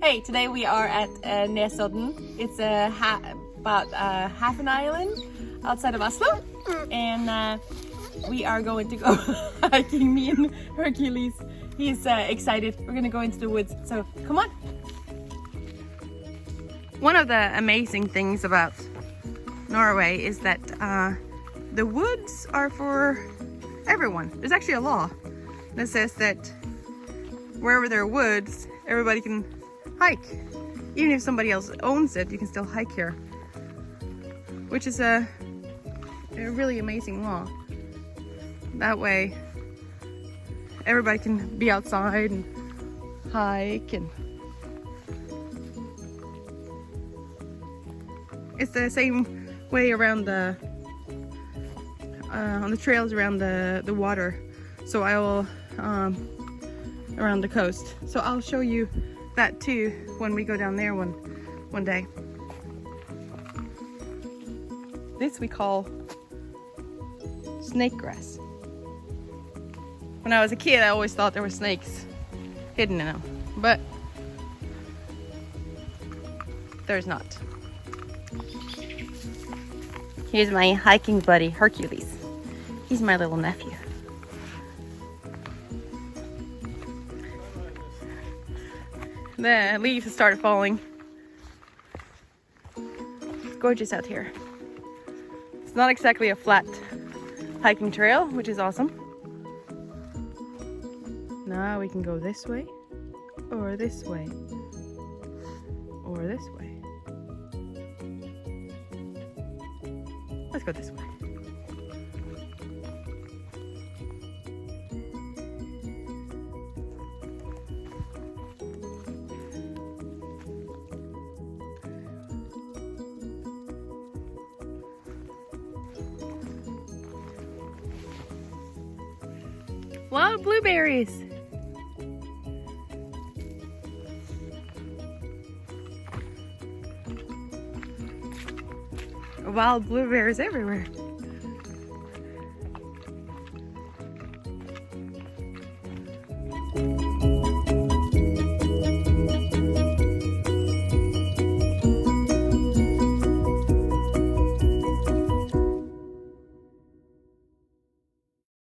Hey, today we are at Nesodden. It's about half an island outside of Oslo, and we are going to go hiking. Me and Hercules. He's excited. We're gonna go into the woods, so come on. One of the amazing things about Norway is that the woods are for everyone. There's actually a law that says that wherever there are woods, everybody can hike. Even if somebody else owns it, you can still hike here, which is a really amazing law. That way everybody can be outside and hike, and it's the same way around the on the trails around the water. So I will around the coast. So I'll show you that too when we go down there one day. This we call snake grass. When I was a kid, I always thought there were snakes hidden in them, but there's not. Here's my hiking buddy, Hercules. He's my little nephew. The leaves have started falling. It's gorgeous out here. It's not exactly a flat hiking trail, which is awesome. Now we can go this way, or this way, or this way. Let's go this way. Wild blueberries. Wild blueberries everywhere.